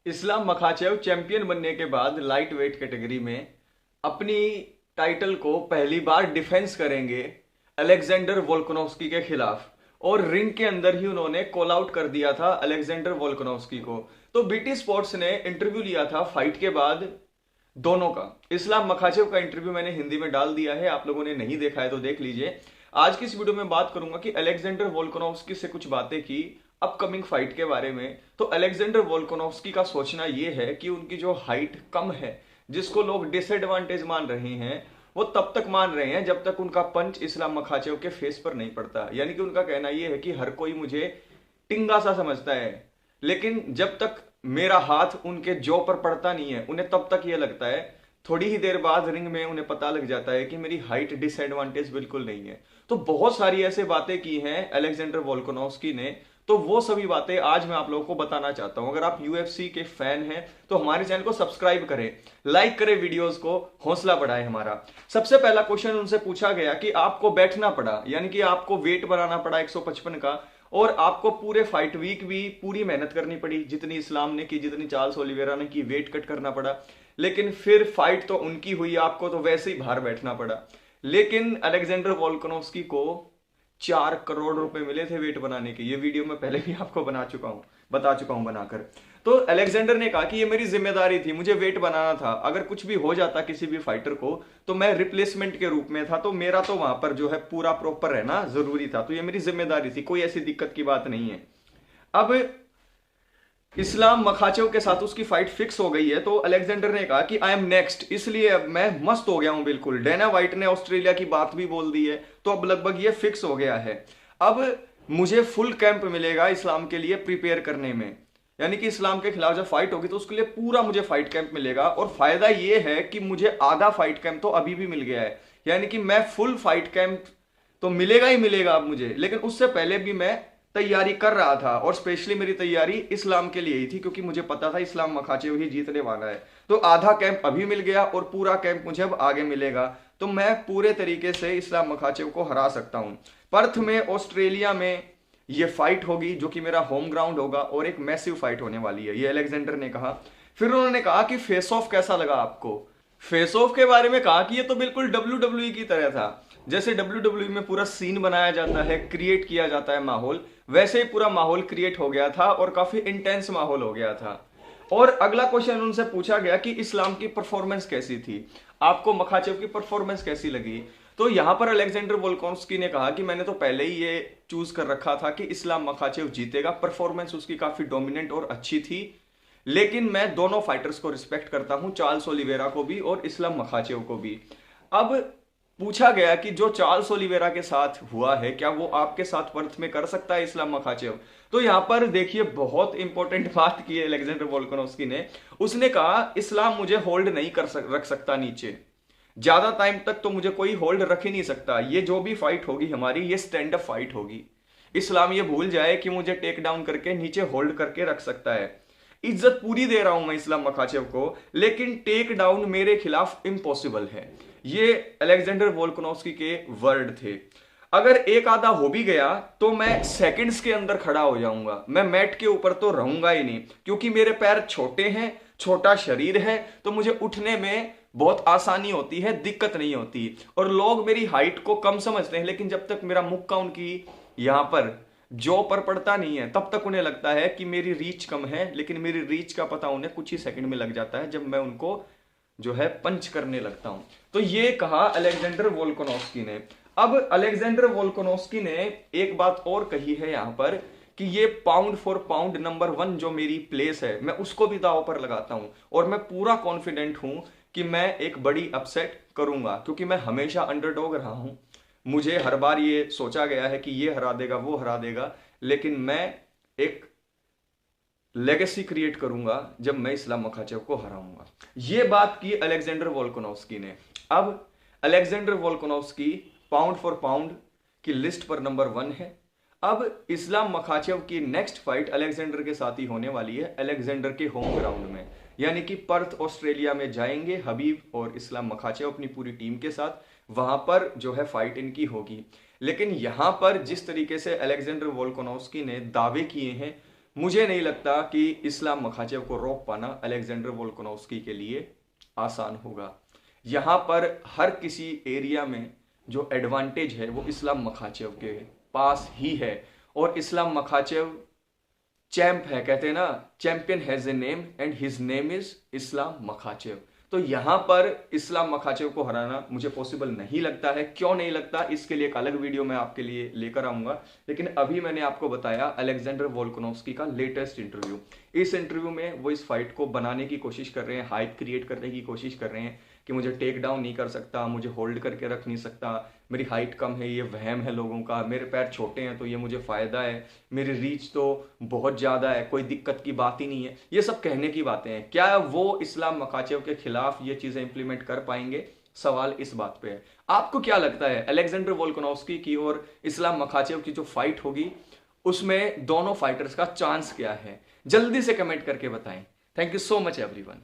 Islam Makhachev champion बनने के बाद लाइट वेट कैटेगरी में अपनी टाइटल को पहली बार डिफेंस करेंगे अलेक्जेंडर वोल्कानोव्स्की के खिलाफ। और रिंग के अंदर ही उन्होंने कॉल आउट कर दिया था अलेक्जेंडर वोल्कानोव्स्की को। तो बीटी स्पोर्ट्स ने इंटरव्यू लिया था फाइट के बाद दोनों का। इस्लाम मखाचेव का इंटरव्यू मैंने हिंदी में डाल दिया है, आप लोगों ने नहीं देखा है तो देख लीजिए। आज की इस वीडियो में बात करूंगा कि अलेक्जेंडर वोल्कानोव्स्की से कुछ बातें की अपकमिंग फाइट के बारे में। तो अलेक्जेंडर वोल्कानोव्स्की का सोचना यह है कि उनकी जो हाइट कम है, जिसको लोग डिसएडवांटेज मान रहे हैं, वो तब तक मान रहे हैं जब तक उनका पंच इस्लाम मखाचेव के फेस पर नहीं पड़ता। यानी कि उनका कहना यह है कि हर कोई मुझे टिंगा सा समझता है, लेकिन जब तक मेरा हाथ उनके जॉ पर पड़ता नहीं है उन्हें तब तक ये लगता है। थोड़ी ही देर बाद रिंग में उन्हें पता लग जाता है कि मेरी हाइट डिसएडवांटेज बिल्कुल नहीं है। तो बहुत सारी ऐसे बातें की हैं अलेक्जेंडर वोल्कानोव्स्की ने, तो वो सभी बातें आज मैं आप लोगों को बताना चाहता हूं। अगर आप यूएफसी के फैन हैं तो हमारे चैनल को सब्सक्राइब करें, लाइक करें, वीडियोस को हौसला बढ़ाए हमारा। सबसे पहला क्वेश्चन उनसे पूछा गया कि आपको बैठना पड़ा, यानी कि आपको वेट बनाना पड़ा 155 का, और आपको पूरे फाइट वीक भी पूरी मेहनत करनी पड़ी, जितनी इस्लाम ने की, जितनी चार्ल्स ओलिवेरा ने की, वेट कट करना पड़ा। लेकिन फिर फाइट तो उनकी हुई, आपको तो वैसे ही बाहर बैठना पड़ा। लेकिन अलेक्जेंडर वोल्कानोव्स्की को 4 करोड़ रुपए मिले थे वेट बनाने के। ये वीडियो मैं पहले भी आपको बता चुका हूं बनाकर। तो अलेक्जेंडर ने कहा कि ये मेरी जिम्मेदारी थी, मुझे वेट बनाना था। अगर कुछ भी हो जाता किसी भी फाइटर को तो मैं रिप्लेसमेंट के रूप में था, तो मेरा तो वहां पर जो है पूरा प्रॉपर रहना जरूरी था। तो ये मेरी जिम्मेदारी थी, कोई ऐसी दिक्कत की बात नहीं है। अब इस्लाम मखाचेव के साथ उसकी फाइट फिक्स हो गई है, तो अलेक्जेंडर ने कहा कि आई एम नेक्स्ट, इसलिए अब मैं मस्त हो गया हूं बिल्कुल। डेना वाइट ने ऑस्ट्रेलिया की बात भी बोल दी है, तो अब लगभग ये फिक्स हो गया है। अब मुझे फुल कैंप मिलेगा इस्लाम के लिए प्रिपेयर करने में। यानी कि इस्लाम के खिलाफ जब फाइट होगी तो उसके लिए पूरा मुझे फाइट कैंप मिलेगा। और फायदा ये है कि मुझे आधा फाइट कैंप तो अभी भी मिल गया है, यानी कि मैं फुल फाइट कैंप तो मिलेगा ही मिलेगा अब मुझे। लेकिन उससे पहले भी मैं तैयारी कर रहा था, और स्पेशली मेरी तैयारी इस्लाम के लिए ही थी, क्योंकि मुझे पता था इस्लाम मखाचेव ही जीतने वाला है। तो आधा कैंप अभी मिल गया और पूरा कैंप मुझे अब आगे मिलेगा। तो मैं पूरे तरीके से इस्लाम मखाचेव को हरा सकता हूं। पर्थ में ऑस्ट्रेलिया में ये फाइट होगी, जो कि मेरा होम ग्राउंड होगा, और एक मैसिव फाइट होने वाली है, ये अलेक्जेंडर ने कहा। फिर उन्होंने कहा कि फेस ऑफ कैसा लगा आपको। फेस ऑफ के बारे में कहा कि ये तो बिल्कुल WWE की तरह था। जैसे WWE में पूरा सीन बनाया जाता है, क्रिएट किया जाता है माहौल, वैसे ही पूरा माहौल क्रिएट हो गया था और काफी इंटेंस माहौल हो गया था। और अगला क्वेश्चन उनसे पूछा गया कि इस्लाम की परफॉर्मेंस कैसी थी, आपको मखाचेव की परफॉर्मेंस कैसी लगी। तो यहां पर अलेक्जेंडर वोल्कानोव्स्की ने कहा कि मैंने तो पहले ही ये चूज कर रखा था कि इस्लाम मखाचेव जीतेगा, परफॉर्मेंस उसकी काफी डोमिनेंट और अच्छी थी। लेकिन मैं दोनों फाइटर्स को रिस्पेक्ट करता हूं, चार्ल्स ओलिवेरा को भी और इस्लाम मखाचेव को भी। अब पूछा गया कि जो चार्ल्स ओलिवेरा के साथ हुआ है, क्या वो आपके साथ पर्थ में कर सकता है इस्लाम मखाचेव। तो यहां पर देखिए बहुत इंपॉर्टेंट बात की है अलेक्जेंडर वोल्कानोव्स्की ने। उसने कहा इस्लाम मुझे होल्ड नहीं रख सकता नीचे, ज्यादा टाइम तक तो मुझे कोई होल्ड रख ही नहीं सकता। ये जो भी फाइट होगी हमारी, ये स्टैंड अप फाइट होगी। इस्लाम ये भूल जाए कि मुझे टेक डाउन करके नीचे होल्ड करके रख सकता है। इज्जत पूरी दे रहा हूं मैं इस्लाम मखाचेव को, लेकिन टेक डाउन मेरे खिलाफ इम्पॉसिबल है। ये अलेक्जेंडर वोल्कानोव्स्की के वर्ड थे। अगर एक आधा हो भी गया तो मैं सेकंड्स के अंदर खड़ा हो जाऊंगा, मैं मैट के ऊपर तो रहूंगा ही नहीं, क्योंकि मेरे पैर छोटे हैं, छोटा शरीर है, तो मुझे उठने में बहुत आसानी होती है, दिक्कत नहीं होती। और लोग मेरी हाइट को कम समझते हैं, लेकिन जब तक मेरा मुक्का उनकी यहां पर जो पर पड़ता नहीं है तब तक उन्हें लगता है कि मेरी रीच कम है। लेकिन मेरी रीच का पता उन्हें कुछ ही सेकंड में लग जाता है जब मैं उनको जो है पंच करने लगता हूं। तो ये कहा अलेक्जेंडर वोल्कानोव्स्की ने। अब अलेक्जेंडर वोल्कानोव्स्की ने एक बात और कही है यहां पर कि ये पाउंड फॉर पाउंड नंबर 1 जो मेरी प्लेस है, मैं उसको भी दांव पर लगाता हूं। और मैं पूरा कॉन्फिडेंट हूं कि मैं एक बड़ी अपसेट करूंगा, क्योंकि मैं हमेशा अंडरडॉग रहा हूं। मुझे हर बार ये सोचा गया है कि ये हरा देगा, वो हरा देगा, लेकिन मैं एक लेगेसी क्रिएट करूंगा जब मैं इस्लाम मखाचेव को हराऊंगा। ये बात की अलेक्जेंडर वोल्कानोव्स्की ने। अब Alexander Volkanovski pound for pound की लिस्ट पर नंबर 1 है। अब इस्लाम मखाचेव की नेक्स्ट फाइट अलेक्जेंडर के साथ ही होने वाली है, अलेक्जेंडर के होम ग्राउंड में, यानी कि पर्थ ऑस्ट्रेलिया में जाएंगे हबीब और इस्लाम मखाचेव अपनी पूरी टीम के साथ। वहां पर जो है फाइट इनकी होगी। लेकिन यहां पर जिस तरीके से अलेक्जेंडर वोल्कानोव्स्की ने दावे किए हैं, मुझे नहीं लगता कि इस्लाम मखाचेव को रोक पाना अलेक्जेंडर वोल्कानोव्स्की के लिए आसान होगा। यहां पर हर किसी एरिया में जो एडवांटेज है वो इस्लाम मखाचेव के पास ही है। और इस्लाम मखाचेव चैंप है, कहते हैं ना, champion has a name and his name is Islam Makhachev. तो यहां पर इस्लाम मखाचेव को हराना मुझे पॉसिबल नहीं लगता है। क्यों नहीं लगता, इसके लिए एक अलग वीडियो मैं आपके लिए लेकर आऊंगा। लेकिन अभी मैंने आपको बताया अलेक्जेंडर वोल्कानोव्स्की का लेटेस्ट इंटरव्यू। इस इंटरव्यू में वो इस फाइट को बनाने की कोशिश कर रहे हैं, हाइप क्रिएट करने की कोशिश कर रहे हैं कि मुझे टेक डाउन नहीं कर सकता, मुझे होल्ड करके रख नहीं सकता, मेरी हाइट कम है, ये वहम है लोगों का, मेरे पैर छोटे हैं तो ये मुझे फायदा है, मेरी रीच तो बहुत ज्यादा है, कोई दिक्कत की बात ही नहीं है। ये सब कहने की बातें हैं। क्या वो इस्लाम मखाचेव के खिलाफ ये चीजें इंप्लीमेंट कर पाएंगे? सवाल इस बात पे है। आपको क्या लगता है अलेक्जेंडर वोल्कानोव्स्की की और इस्लाम मखाचेव की जो फाइट होगी उसमें दोनों फाइटर्स का चांस क्या है? जल्दी से कमेंट करके बताएं। Thank you so much everyone.